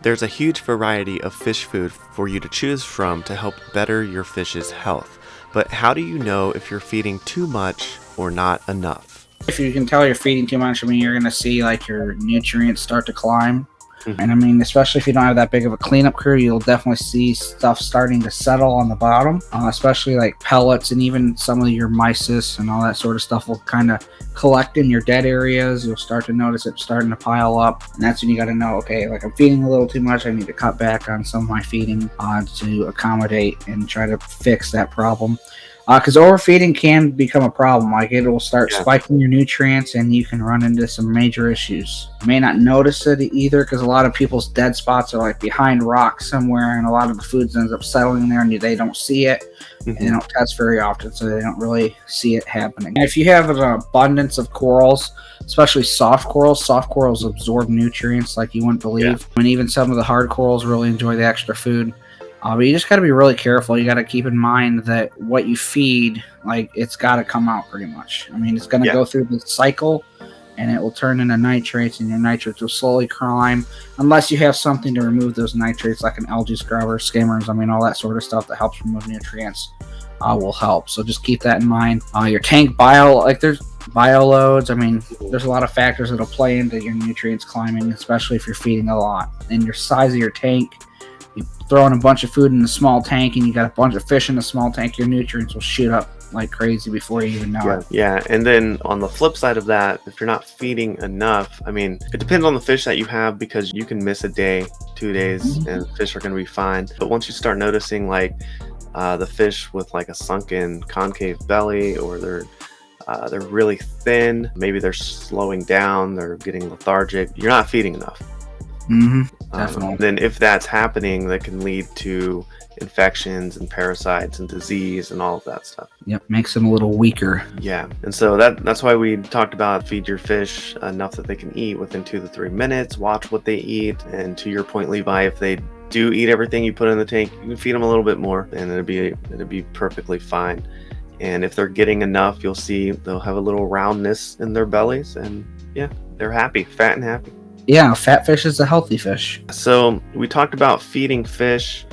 There's a huge variety of fish food for you to choose from to help better your fish's health. But how do you know if you're feeding too much or not enough? If you can tell you're feeding too much, I mean, you're going to see like your nutrients start to climb. Mhm. And I mean, especially if you don't have that big of a cleanup crew, you'll definitely see stuff starting to settle on the bottom, especially like pellets and even some of your mysis and all that sort of stuff will kind of collect in your dead areas. You'll start to notice it starting to pile up. And that's when you got to know, okay, like I'm feeding a little too much. I need to cut back on some of my feeding to accommodate and try to fix that problem. Because overfeeding can become a problem. Like it will start spiking your nutrients and you can run into some major issues. You may not notice it either because a lot of people's dead spots are like behind rocks somewhere and a lot of the food ends up settling there and they don't see it. And they don't test very often, so they don't really see it happening. And if you have an abundance of corals, especially soft corals absorb nutrients like you wouldn't believe. And even some of the hard corals really enjoy the extra food. But you just got to be really careful. You got to keep in mind that what you feed, like it's got to come out pretty much. I mean, it's going to go through the cycle and it will turn into nitrates and your nitrates will slowly climb unless you have something to remove those nitrates like an algae scrubber, skimmers, I mean, all that sort of stuff that helps remove nutrients will help. So just keep that in mind. Your tank there's bio loads. I mean, there's a lot of factors that'll play into your nutrients climbing, especially if you're feeding a lot. And your size of your tank, you throw in a bunch of food in a small tank and you got a bunch of fish in a small tank, your nutrients will shoot up like crazy before you even know it. Yeah, and then on the flip side of that, if you're not feeding enough, I mean, it depends on the fish that you have because you can miss a day, 2 days, and fish are going to be fine. But once you start noticing like the fish with like a sunken concave belly, or they're really thin, maybe they're slowing down, they're getting lethargic, you're not feeding enough. Definitely. Then if that's happening, that can lead to infections and parasites and disease and all of that stuff. Yep, makes them a little weaker. Yeah, and so that's why we talked about feed your fish enough that they can eat within 2 to 3 minutes, watch what they eat, and to your point, Levi, if they do eat everything you put in the tank, you can feed them a little bit more and it'll be perfectly fine. And if they're getting enough, you'll see they'll have a little roundness in their bellies and they're happy, fat and happy. Yeah, fat fish is a healthy fish. So we talked about feeding fish.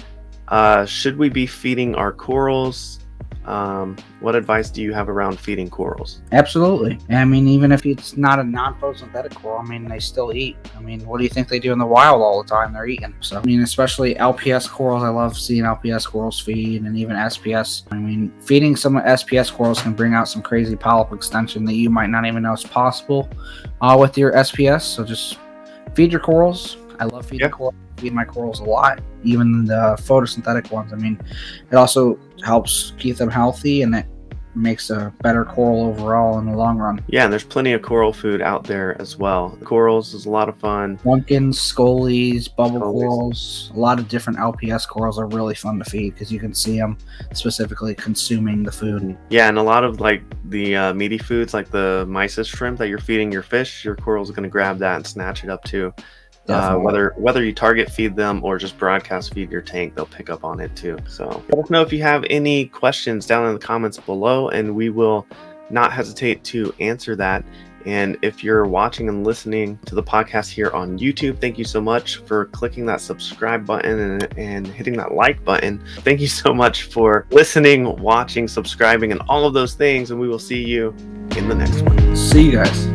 Should we be feeding our corals? What advice do you have around feeding corals? Absolutely. I mean, even if it's not a non-photosynthetic coral, I mean, they still eat. I mean, what do you think they do in the wild all the time? They're eating. So, I mean, especially LPS corals. I love seeing LPS corals feed, and even SPS. I mean, feeding some SPS corals can bring out some crazy polyp extension that you might not even know is possible with your SPS. So just feed your corals. I love feeding corals. I feed my corals a lot, even the photosynthetic ones. I mean, it also helps keep them healthy and it makes a better coral overall in the long run. Yeah, and there's plenty of coral food out there as well. Corals is a lot of fun. Pumpkins, scolies, bubble corals, a lot of different LPS corals are really fun to feed because you can see them specifically consuming the food. Yeah, and a lot of like the meaty foods like the mysis shrimp that you're feeding your fish, your coral's going to grab that and snatch it up too. Whether you target feed them or just broadcast feed your tank, they'll pick up on it too. So let us know if you have any questions down in the comments below, and we will not hesitate to answer that. And if you're watching and listening to the podcast here on YouTube, thank you so much for clicking that subscribe button and hitting that like button. Thank you so much for listening, watching, subscribing, and all of those things. And we will see you in the next one. See you guys.